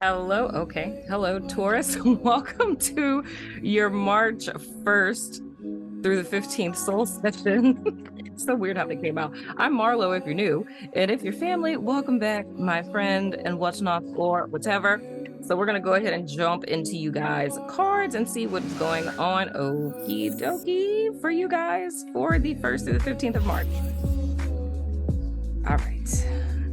Hello. Okay. Hello, Taurus. Welcome to your March 1st through the 15th soul session. It's so weird how they came out. I'm Marlo if you're new. And if you're family, welcome back, my friend, and what's not or whatever. So we're going to go ahead and jump into you guys' cards and see what's going on. Okie dokie for you guys for the 1st through the 15th of March. All right.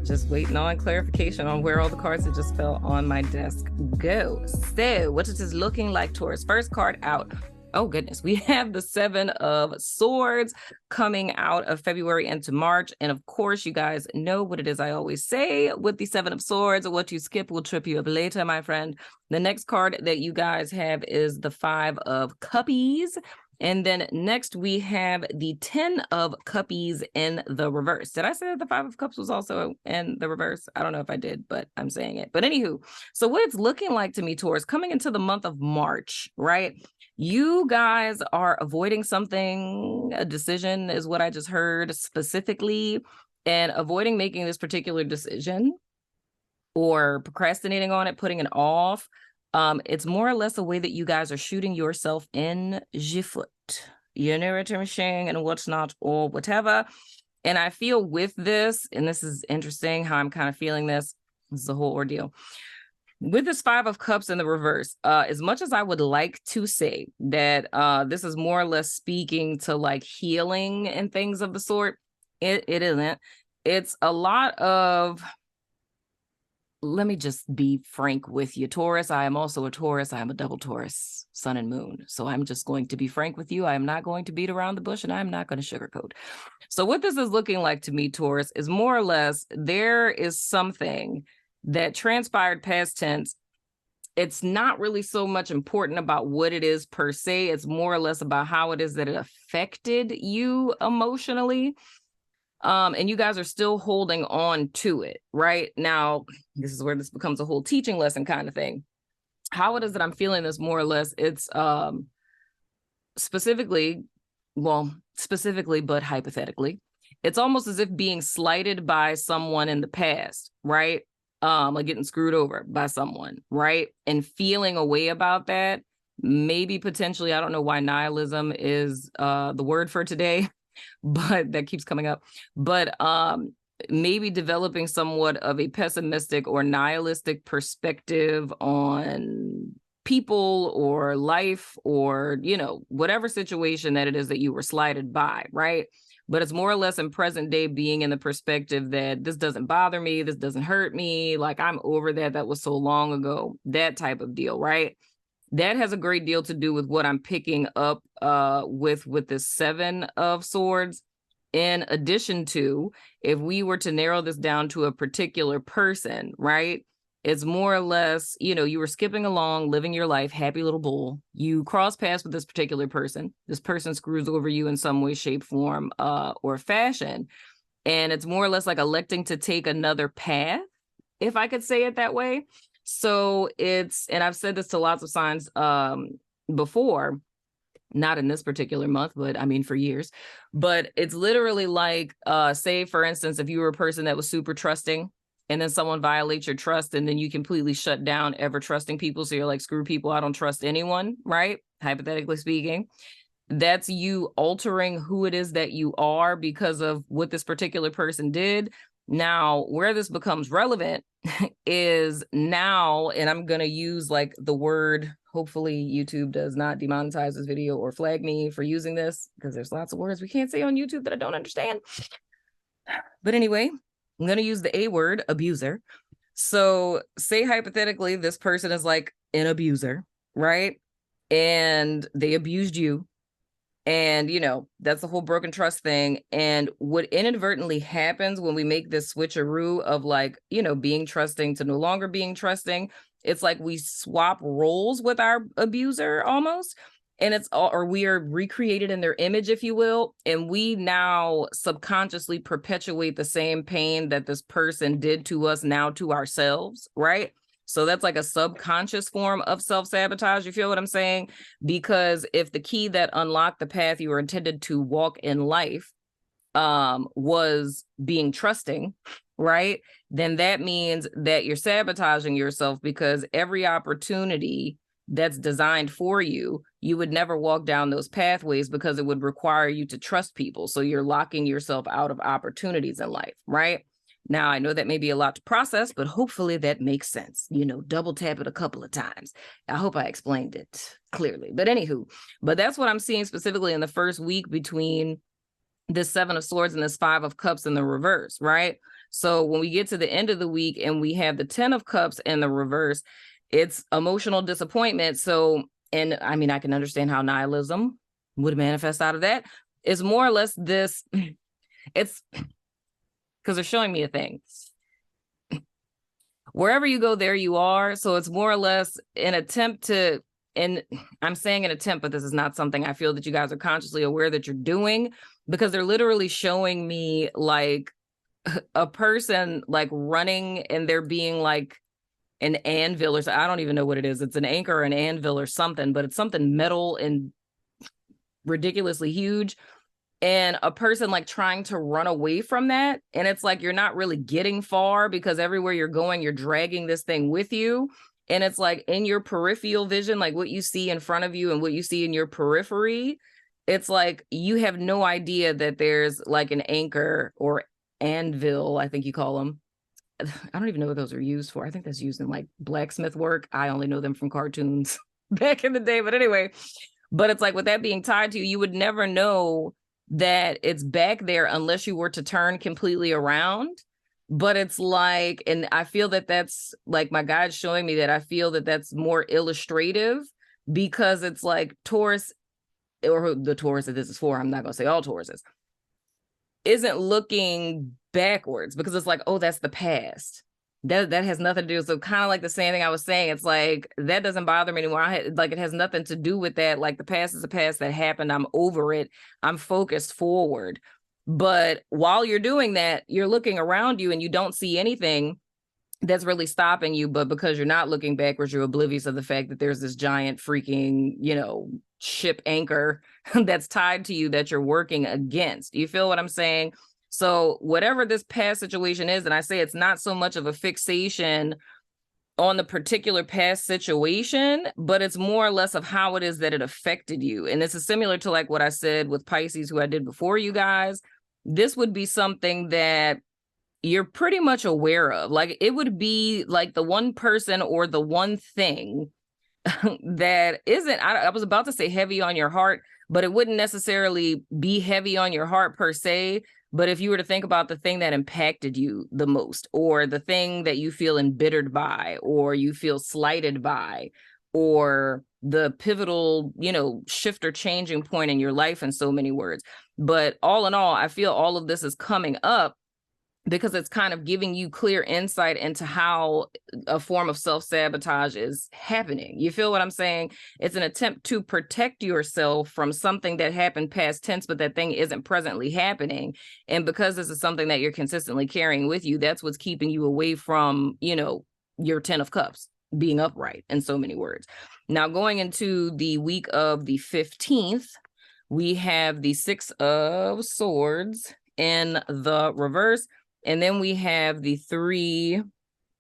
Just waiting on clarification on where all the cards that just fell on my desk go. So, what is this looking like, Taurus? First card out. Oh, goodness. We have the Seven of Swords coming out of February into March. And of course, you guys know what it is I always say with the Seven of Swords. What you skip will trip you up later, my friend. The next card that you guys have is the Five of Cuppies. And then next we have the 10 of Cuppies in the reverse. Did I say that the 5 of Cups was also in the reverse? I don't know if I did, but I'm saying it. But anywho, so what it's looking like to me, Taurus, coming into the month of March, right? You guys are avoiding something, a decision is what I just heard specifically, and avoiding making this particular decision or procrastinating on it, putting it off. It's more or less a way that you guys are shooting yourself in the foot. You know what I'm saying, and what's not, or whatever. And I feel with this, and this is interesting how I'm kind of feeling this. This is a whole ordeal. With this Five of Cups in the reverse, as much as I would like to say that this is more or less speaking to like healing and things of the sort, it isn't. It's a lot of, let me just be frank with you, Taurus. I am also a Taurus. I am a double Taurus, sun and moon. So I'm just going to be frank with you. I am not going to beat around the bush, and I'm not going to sugarcoat. So what this is looking like to me, Taurus, is more or less there is something that transpired past tense. It's not really so much important about what it is per se. It's more or less about how it is that it affected you emotionally. And you guys are still holding on to it, right? Now, this is where this becomes a whole teaching lesson kind of thing. How it is that I'm feeling this more or less, it's specifically, but hypothetically, it's almost as if being slighted by someone in the past, right? Like getting screwed over by someone, right? And feeling a way about that. Maybe potentially, I don't know why nihilism is the word for today, but that keeps coming up. But maybe developing somewhat of a pessimistic or nihilistic perspective on people or life or, you know, whatever situation that it is that you were slighted by, right? But it's more or less in present day being in the perspective that this doesn't bother me, this doesn't hurt me, like I'm over that, that was so long ago, that type of deal, right? That has a great deal to do with what I'm picking up with this Seven of Swords. In addition to, if we were to narrow this down to a particular person, right? It's more or less, you know, you were skipping along, living your life, happy little bull. You cross paths with this particular person. This person screws over you in some way, shape, form, or fashion. And it's more or less like electing to take another path, if I could say it that way. So it's, and I've said this to lots of signs before, not in this particular month, but I mean for years, but it's literally like, say, for instance, if you were a person that was super trusting and then someone violates your trust and then you completely shut down ever trusting people. So you're like, screw people, I don't trust anyone, right? Hypothetically speaking. That's you altering who it is that you are because of what this particular person did. Now, where this becomes relevant is now, and I'm going to use like the word, hopefully YouTube does not demonetize this video or flag me for using this, because there's lots of words we can't say on YouTube that I don't understand. But anyway, I'm going to use the A word, abuser. So say hypothetically, this person is like an abuser, right? And they abused you. And, you know, that's the whole broken trust thing. And what inadvertently happens when we make this switcheroo of like, you know, being trusting to no longer being trusting, it's like we swap roles with our abuser almost. And it's all, or we are recreated in their image, if you will. And we now subconsciously perpetuate the same pain that this person did to us now to ourselves, right? So that's like a subconscious form of self-sabotage. You feel what I'm saying? Because if the key that unlocked the path you were intended to walk in life was being trusting, right? Then that means that you're sabotaging yourself, because every opportunity that's designed for you, you would never walk down those pathways because it would require you to trust people. So you're locking yourself out of opportunities in life, right? Now, I know that may be a lot to process, but hopefully that makes sense. You know, double tap it a couple of times. I hope I explained it clearly. But anywho, but that's what I'm seeing specifically in the first week between this Seven of Swords and this Five of Cups in the reverse, right? So when we get to the end of the week and we have the 10 of Cups in the reverse, it's emotional disappointment. So, and I mean, I can understand how nihilism would manifest out of that. It's more or less this, it's because they're showing me a thing. Wherever you go, there you are. So it's more or less an attempt to, and I'm saying an attempt, but this is not something I feel that you guys are consciously aware that you're doing, because they're literally showing me like a person like running and there being like an anvil, or so, I don't even know what it is. It's an anchor or an anvil or something, but it's something metal and ridiculously huge. And a person like trying to run away from that. And it's like, you're not really getting far because everywhere you're going, you're dragging this thing with you. And it's like in your peripheral vision, like what you see in front of you and what you see in your periphery, it's like you have no idea that there's like an anchor or anvil, I think you call them. I don't even know what those are used for. I think that's used in like blacksmith work. I only know them from cartoons back in the day. But anyway, but it's like with that being tied to you, you would never know that it's back there unless you were to turn completely around. But it's like, and I feel that that's like my guide's showing me that I feel that that's more illustrative, because it's like Taurus, or the Taurus that this is for, I'm not going to say all Tauruses, isn't looking backwards because it's like, oh, that's the past. That has nothing to do. So kind of like the same thing I was saying. It's like, that doesn't bother me anymore. Like, it has nothing to do with that. Like, the past is a past that happened. I'm over it. I'm focused forward. But while you're doing that, you're looking around you and you don't see anything that's really stopping you. But because you're not looking backwards, you're oblivious of the fact that there's this giant freaking, you know, ship anchor that's tied to you that you're working against. You feel what I'm saying? So whatever this past situation is, and I say it's not so much of a fixation on the particular past situation, but it's more or less of how it is that it affected you. And this is similar to like what I said with Pisces, who I did before you guys. This would be something that you're pretty much aware of. Like, it would be like the one person or the one thing that isn't, I was about to say heavy on your heart, but it wouldn't necessarily be heavy on your heart per se. But if you were to think about the thing that impacted you the most, or the thing that you feel embittered by, or you feel slighted by, or the pivotal, you know, shift or changing point in your life, in so many words. But all in all, I feel all of this is coming up because it's kind of giving you clear insight into how a form of self-sabotage is happening. You feel what I'm saying? It's an attempt to protect yourself from something that happened past tense, but that thing isn't presently happening. And because this is something that you're consistently carrying with you, that's what's keeping you away from, you know, your 10 of Cups being upright, in so many words. Now, going into the week of the 15th, we have the 6 of Swords in the reverse. And then we have the three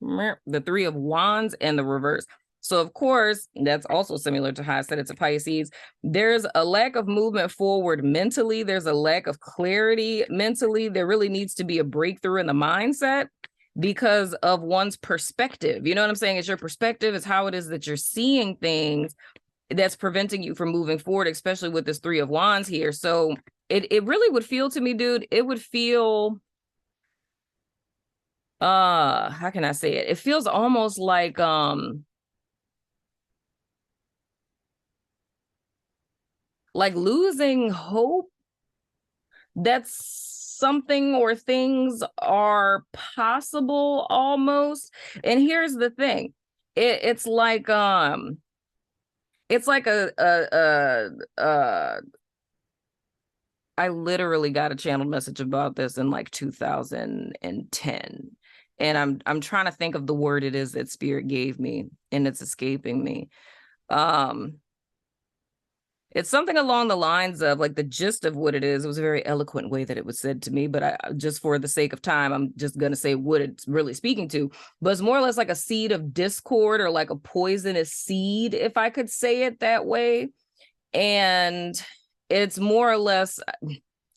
of Wands in the reverse. So, of course, that's also similar to how I said it's a Pisces. There's a lack of movement forward mentally. There's a lack of clarity mentally. There really needs to be a breakthrough in the mindset because of one's perspective. You know what I'm saying? It's your perspective. It's how it is that you're seeing things that's preventing you from moving forward, especially with this 3 of Wands here. So it really would feel to me, dude, it would feel... how can I say it? It feels almost like losing hope that something or things are possible almost. And here's the thing. It's like I literally got a channel message about this in like 2010. And I'm trying to think of the word it is that Spirit gave me, and it's escaping me. It's something along the lines of like the gist of what it is. It was a very eloquent way that it was said to me, but just for the sake of time, I'm just going to say what it's really speaking to. But it's more or less like a seed of discord, or like a poisonous seed, if I could say it that way. And it's more or less,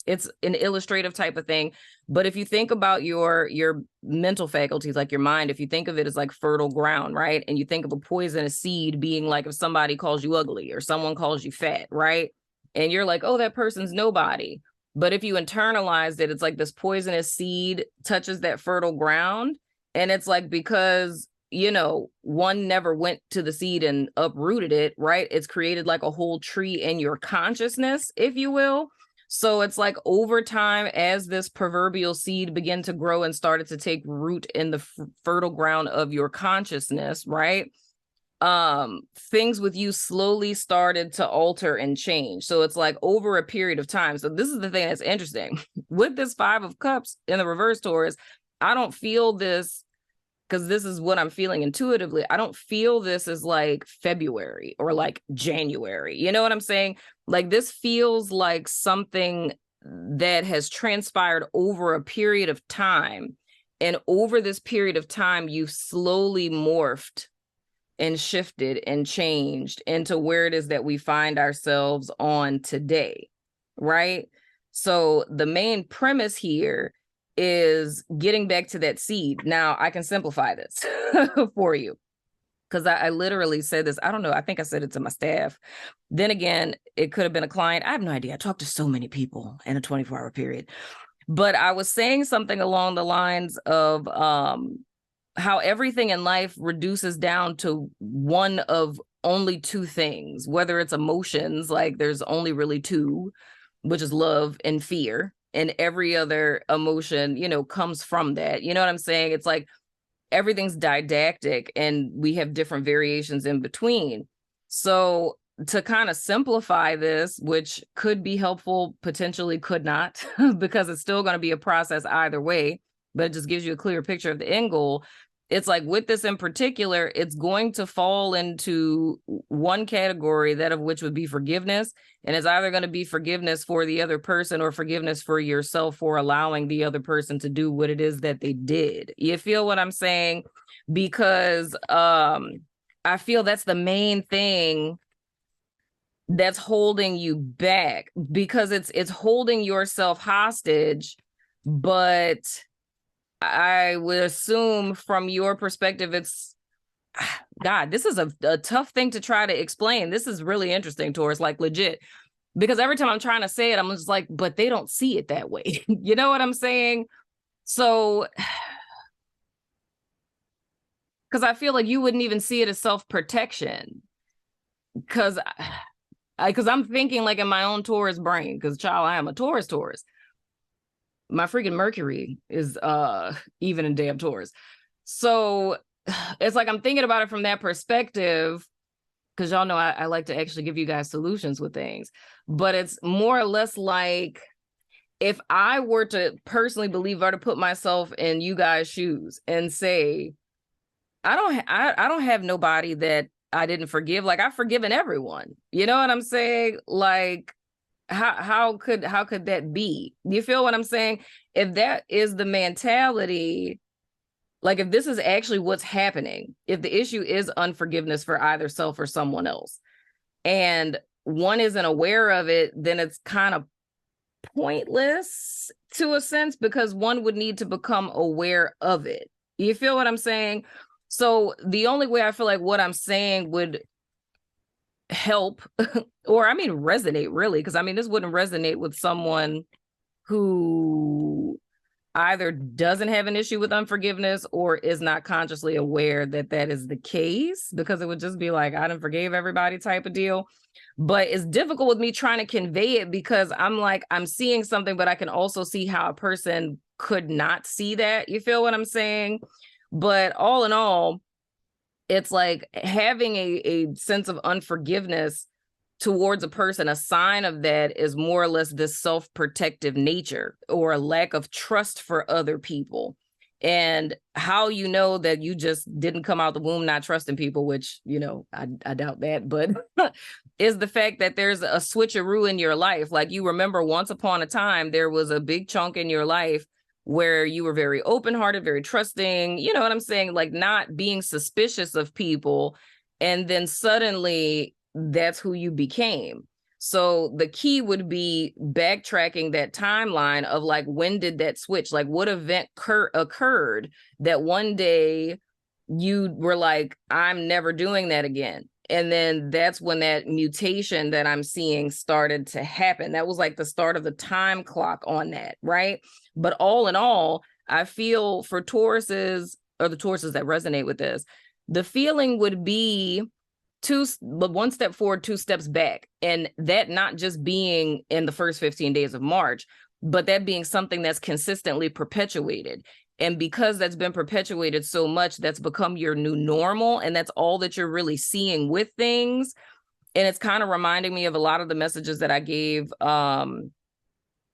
it's an illustrative type of thing. But if you think about your mental faculties, like your mind, if you think of it as like fertile ground, right? And you think of a poisonous seed being like if somebody calls you ugly or someone calls you fat, right? And you're like, oh, that person's nobody. But if you internalize it, it's like this poisonous seed touches that fertile ground. And it's like, because, you know, one never went to the seed and uprooted it, right? It's created like a whole tree in your consciousness, if you will. So it's like over time, as this proverbial seed began to grow and started to take root in the fertile ground of your consciousness, right? Things with you slowly started to alter and change. So it's like over a period of time. So this is the thing that's interesting. With this 5 of Cups in the reverse, Taurus, I don't feel this, because this is what I'm feeling intuitively. I don't feel this as like February or like January. You know what I'm saying? Like this feels like something that has transpired over a period of time. And over this period of time, you've slowly morphed and shifted and changed into where it is that we find ourselves on today, right? So the main premise here is getting back to that seed. Now I can simplify this for you, because I literally said this. I don't know. I think I said it to my staff. Then again, it could have been a client. I have no idea. I talked to so many people in a 24-hour period. But I was saying something along the lines of how everything in life reduces down to one of only 2 things, whether it's emotions, like there's only really 2, which is love and fear. And every other emotion, you know, comes from that. You know what I'm saying? It's like everything's didactic and we have different variations in between. So to kind of simplify this, which could be helpful, potentially could not, because it's still going to be a process either way, but it just gives you a clear picture of the end goal. It's like with this in particular, it's going to fall into one category, that of which would be forgiveness. And it's either going to be forgiveness for the other person or forgiveness for yourself for allowing the other person to do what it is that they did. You feel what I'm saying? Because I feel that's the main thing that's holding you back, because it's holding yourself hostage. But I would assume from your perspective, it's, God, this is a tough thing to try to explain. This is really interesting, Taurus, like legit, because every time I'm trying to say it, I'm just like, but they don't see it that way. You know what I'm saying? So, because I feel like you wouldn't even see it as self-protection, because I'm thinking like in my own Taurus brain, because child, I am a Taurus. My freaking Mercury is even in damn Taurus. So it's like I'm thinking about it from that perspective, because y'all know I like to actually give you guys solutions with things. But it's more or less like, if I were to personally believe, or to put myself in you guys' shoes and say, I don't have nobody that I didn't forgive. Like, I've forgiven everyone. You know what I'm saying? Like, how could that be? You feel what I'm saying? If that is the mentality, like if this is actually what's happening, if the issue is unforgiveness for either self or someone else, and one isn't aware of it, then it's kind of pointless to a sense, because one would need to become aware of it. You feel what I'm saying? So the only way I feel like what I'm saying would help or I mean resonate, really, because I mean this wouldn't resonate with someone who either doesn't have an issue with unforgiveness or is not consciously aware that that is the case, because it would just be like, I done forgave everybody type of deal. But it's difficult with me trying to convey it, because I'm like, I'm seeing something, but I can also see how a person could not see that. You feel what I'm saying? But all in all, it's like having a sense of unforgiveness towards a person, a sign of that is more or less this self-protective nature or a lack of trust for other people. And how you know that you just didn't come out the womb not trusting people, which, I doubt that, but is the fact that there's a switcheroo in your life. Like, you remember once upon a time, there was a big chunk in your life where you were very open-hearted, very trusting, you know what I'm saying? Like, not being suspicious of people. And then suddenly that's who you became. So the key would be backtracking that timeline of like, when did that switch? Like, what event occurred that one day you were like, I'm never doing that again. And then that's when that mutation that I'm seeing started to happen. That was like the start of the time clock on that, right? But all in all, I feel for Tauruses, or the Tauruses that resonate with this, the feeling would be one step forward, two steps back. And that not just being in the first 15 days of March, but that being something that's consistently perpetuated. And because that's been perpetuated so much, that's become your new normal. And that's all that you're really seeing with things. And it's kind of reminding me of a lot of the messages that I gave in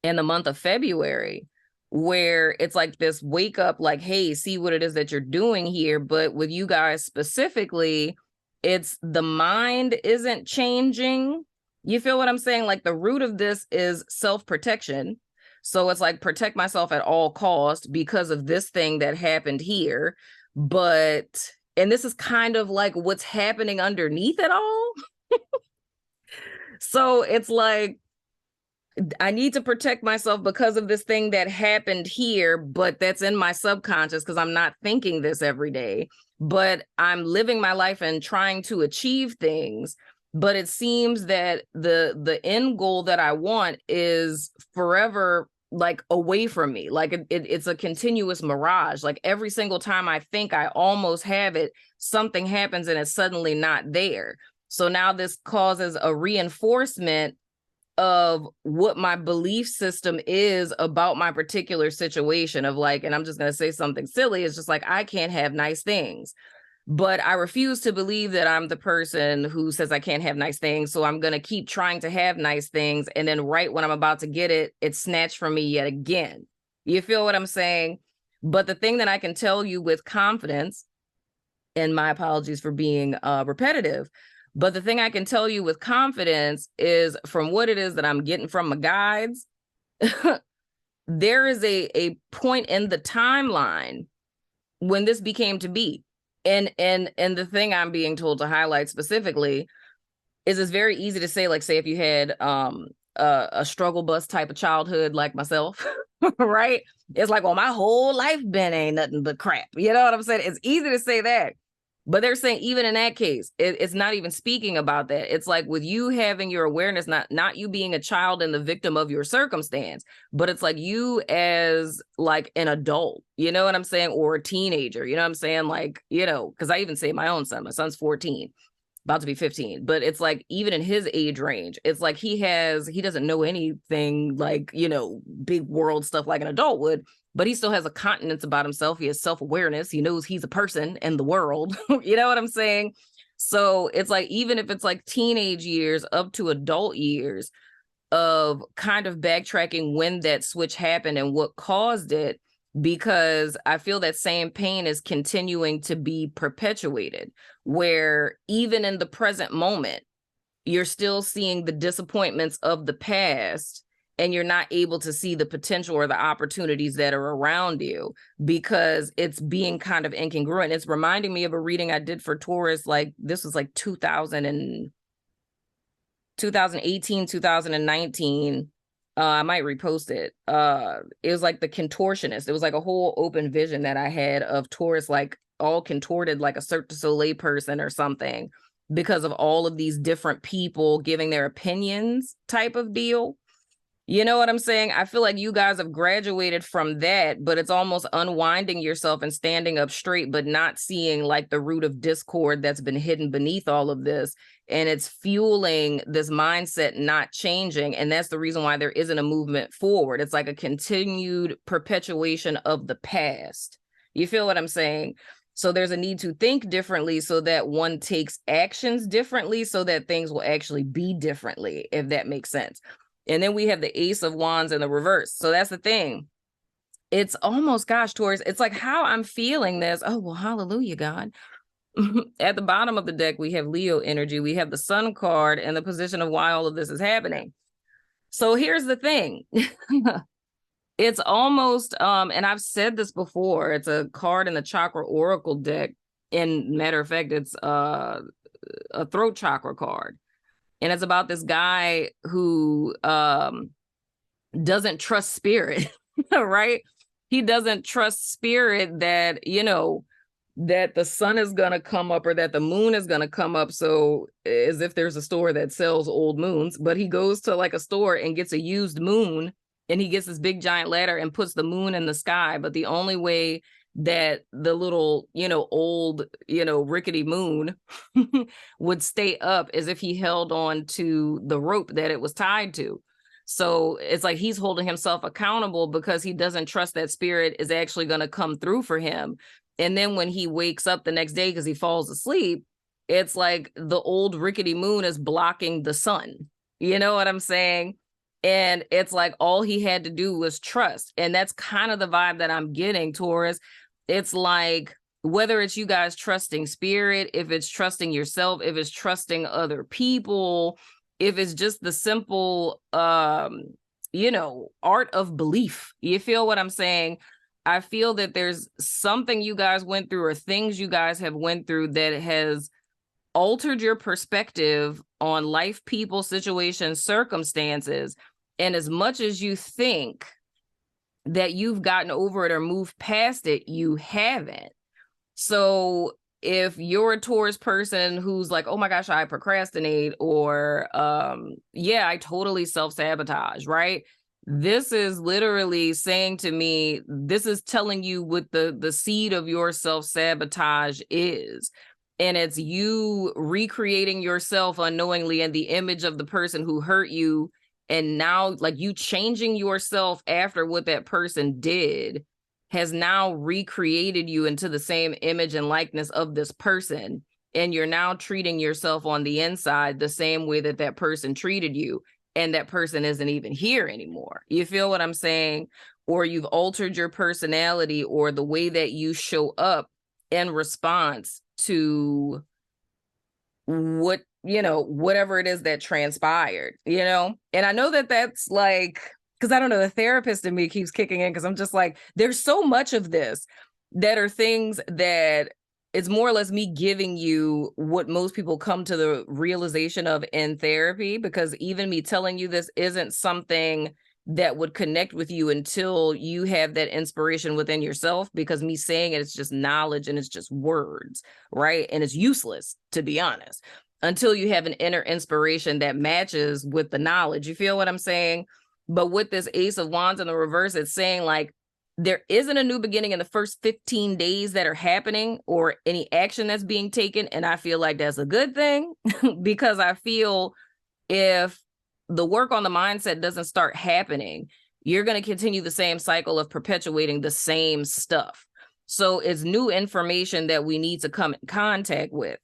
the month of February, where it's like this wake up, like, hey, see what it is that you're doing here. But with you guys specifically, it's the mind isn't changing. You feel what I'm saying? Like, the root of this is self-protection. So it's like, protect myself at all costs because of this thing that happened here. And this is kind of like what's happening underneath it all. So it's like, I need to protect myself because of this thing that happened here, but that's in my subconscious because I'm not thinking this every day. But I'm living my life and trying to achieve things. But it seems that the end goal that I want is forever, like, away from me. Like, it's a continuous mirage. Like, every single time I think I almost have it, something happens and it's suddenly not there. So now this causes a reinforcement of what my belief system is about my particular situation, of like, and I'm just going to say something silly, it's just like, I can't have nice things. But I refuse to believe that I'm the person who says I can't have nice things. So I'm going to keep trying to have nice things. And then right when I'm about to get it, it's snatched from me yet again. You feel what I'm saying? But the thing that I can tell you with confidence, and my apologies for being repetitive, but the thing I can tell you with confidence is, from what it is that I'm getting from my guides, there is a point in the timeline when this became to be. And the thing I'm being told to highlight specifically is, it's very easy to say, like, say if you had a struggle bus type of childhood like myself, right? It's like, well, my whole life been ain't nothing but crap. You know what I'm saying? It's easy to say that. But they're saying even in that case, it's not even speaking about that. It's like, with you having your awareness, not you being a child and the victim of your circumstance, but it's like you as like an adult, you know what I'm saying? Or a teenager, you know what I'm saying? Like, because I even say my own son, my son's 14, about to be 15. But it's like, even in his age range, it's like he doesn't know anything like, big world stuff like an adult would. But he still has a continence about himself. He has self-awareness. He knows he's a person in the world. You know what I'm saying? So it's like, even if it's like teenage years up to adult years of kind of backtracking when that switch happened and what caused it, because I feel that same pain is continuing to be perpetuated, where even in the present moment, you're still seeing the disappointments of the past, and you're not able to see the potential or the opportunities that are around you because it's being kind of incongruent. It's reminding me of a reading I did for Taurus. Like, this was like 2018, 2019. I might repost it. It was like the contortionist. It was like a whole open vision that I had of Taurus, like all contorted, like a Cirque du Soleil person or something, because of all of these different people giving their opinions type of deal. You know what I'm saying? I feel like you guys have graduated from that, but it's almost unwinding yourself and standing up straight, but not seeing like the root of discord that's been hidden beneath all of this. And it's fueling this mindset not changing. And that's the reason why there isn't a movement forward. It's like a continued perpetuation of the past. You feel what I'm saying? So there's a need to think differently so that one takes actions differently so that things will actually be differently, if that makes sense. And then we have the Ace of Wands in the reverse. So that's the thing. it's almost, gosh, Taurus, it's like how I'm feeling this. Oh, well, hallelujah, God. At the bottom of the deck, we have Leo energy. We have the Sun card and the position of why all of this is happening. So here's the thing. It's almost, and I've said this before, it's a card in the Chakra Oracle deck. And matter of fact, it's a throat chakra card. And it's about this guy who doesn't trust spirit, right? He doesn't trust spirit that, that the sun is going to come up or that the moon is going to come up. So as if there's a store that sells old moons, but he goes to like a store and gets a used moon, and he gets this big giant ladder and puts the moon in the sky. But the only way that the little, old, rickety moon would stay up is if he held on to the rope that it was tied to. So it's like he's holding himself accountable because he doesn't trust that spirit is actually going to come through for him. And then when he wakes up the next day because he falls asleep, it's like the old rickety moon is blocking the sun. You know what I'm saying? And it's like all he had to do was trust. And that's kind of the vibe that I'm getting, Taurus. It's like whether it's you guys trusting spirit, if it's trusting yourself, if it's trusting other people, if it's just the simple, art of belief. You feel what I'm saying? I feel that there's something you guys went through or things you guys have went through that has altered your perspective on life, people, situations, circumstances. And as much as you think that you've gotten over it or moved past it, you haven't. So if you're a Taurus person who's like, oh my gosh, I procrastinate, or I totally self-sabotage, right? This is literally saying to me, this is telling you what the seed of your self-sabotage is. And it's you recreating yourself unknowingly in the image of the person who hurt you. And now, like, you changing yourself after what that person did has now recreated you into the same image and likeness of this person. And you're now treating yourself on the inside the same way that that person treated you. And that person isn't even here anymore. You feel what I'm saying? Or you've altered your personality or the way that you show up in response to what, whatever it is that transpired, And I know that that's like, because I don't know, the therapist in me keeps kicking in because I'm just like, there's so much of this that are things that it's more or less me giving you what most people come to the realization of in therapy, because even me telling you this isn't something that would connect with you until you have that inspiration within yourself, because me saying it's just knowledge and it's just words, right? And it's useless, to be honest, until you have an inner inspiration that matches with the knowledge. You feel what I'm saying? But with this Ace of Wands in the reverse, it's saying like, there isn't a new beginning in the first 15 days that are happening or any action that's being taken. And I feel like that's a good thing because I feel if the work on the mindset doesn't start happening, you're going to continue the same cycle of perpetuating the same stuff. So it's new information that we need to come in contact with.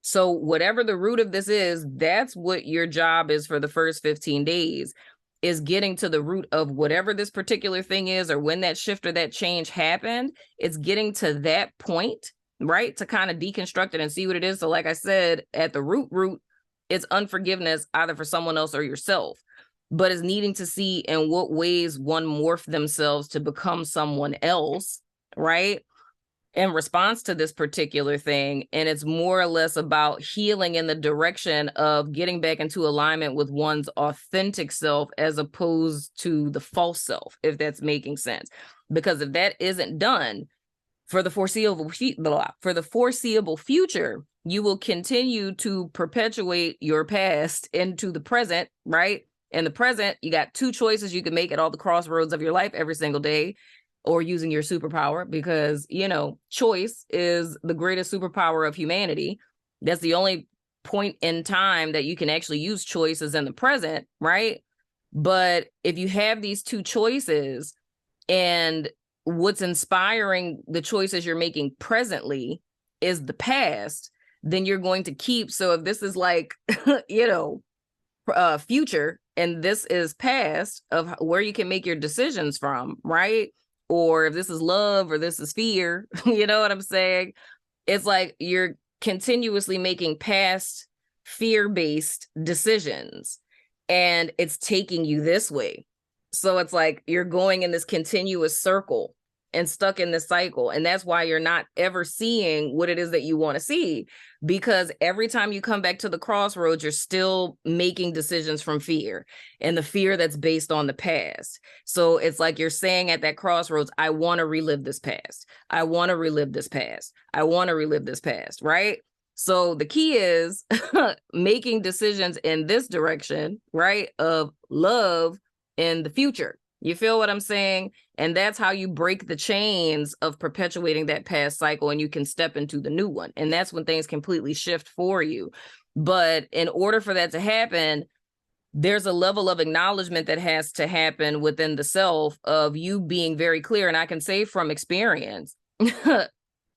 So whatever the root of this is, that's what your job is for the first 15 days. Is getting to the root of whatever this particular thing is, or when that shift or that change happened, it's getting to that point, right? To kind of deconstruct it and see what it is. So like I said, at the root, it's unforgiveness either for someone else or yourself, but it's needing to see in what ways one morphed themselves to become someone else, right? In response to this particular thing. And it's more or less about healing in the direction of getting back into alignment with one's authentic self as opposed to the false self, if that's making sense. Because if that isn't done for the foreseeable future, you will continue to perpetuate your past into the present, right? In the present, you got two choices you can make at all the crossroads of your life every single day, or using your superpower, because, choice is the greatest superpower of humanity. That's the only point in time that you can actually use choices in the present, right? But if you have these two choices and what's inspiring the choices you're making presently is the past, then you're going to keep. So if this is like, future and this is past of where you can make your decisions from, right? or if this is love or this is fear, you know what I'm saying? It's like you're continuously making past fear-based decisions and it's taking you this way. So it's like you're going in this continuous circle and stuck in this cycle. And that's why you're not ever seeing what it is that you want to see, because every time you come back to the crossroads, you're still making decisions from fear and the fear that's based on the past. So it's like you're saying at that crossroads, I want to relive this past. I want to relive this past. I want to relive this past, right? So the key is making decisions in this direction, right, of love in the future. You feel what I'm saying? And that's how you break the chains of perpetuating that past cycle and you can step into the new one. And that's when things completely shift for you. But in order for that to happen, there's a level of acknowledgement that has to happen within the self of you being very clear. And I can say from experience,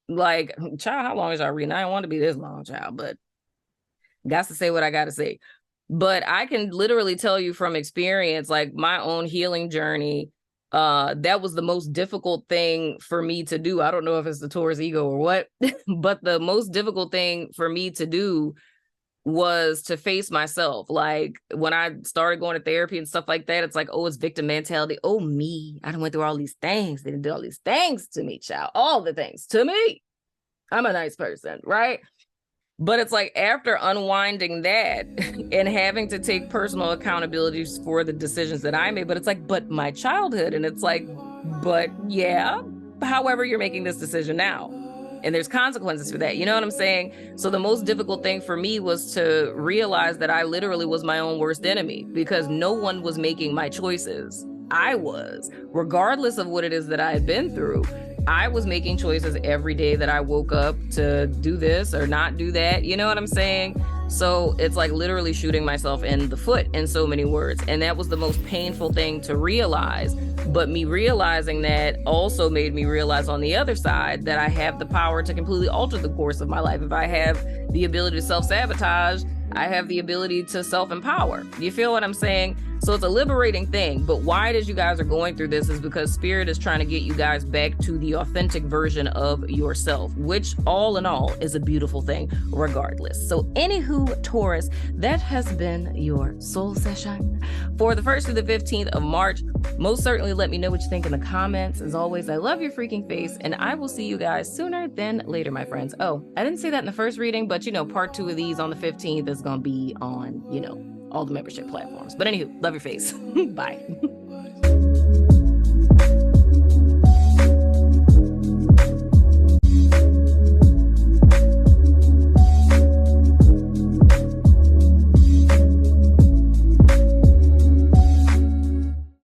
like, child, how long is y'all reading? I don't want to be this long, child, but got to say what I got to say. But I can literally tell you from experience, like my own healing journey, that was the most difficult thing for me to do. I don't know if it's the Taurus ego or what, but the most difficult thing for me to do was to face myself. Like when I started going to therapy and stuff like that, it's like, oh, it's victim mentality. Oh, me. I done went through all these things. They did all these things to me, child. All the things to me. I'm a nice person, right? But it's like after unwinding that and having to take personal accountability for the decisions that I made, but it's like, but my childhood. And it's like, but yeah, however, you're making this decision now. And there's consequences for that. You know what I'm saying? So the most difficult thing for me was to realize that I literally was my own worst enemy because no one was making my choices. I was, regardless of what it is that I had been through. I was making choices every day that I woke up to do this or not do that. You know what I'm saying? So it's like literally shooting myself in the foot in so many words. And that was the most painful thing to realize. But me realizing that also made me realize on the other side that I have the power to completely alter the course of my life. If I have the ability to self-sabotage, I have the ability to self-empower. You feel what I'm saying? So it's a liberating thing. But why it is you guys are going through this is because Spirit is trying to get you guys back to the authentic version of yourself, which all in all is a beautiful thing regardless. So anywho, Taurus, that has been your soul session for the 1st through the 15th of March. Most certainly let me know what you think in the comments. As always, I love your freaking face and I will see you guys sooner than later, my friends. Oh, I didn't say that in the first reading, but you know, part 2 of these on the 15th is going to be on, you know, all the membership platforms. But anywho, love your face. Bye.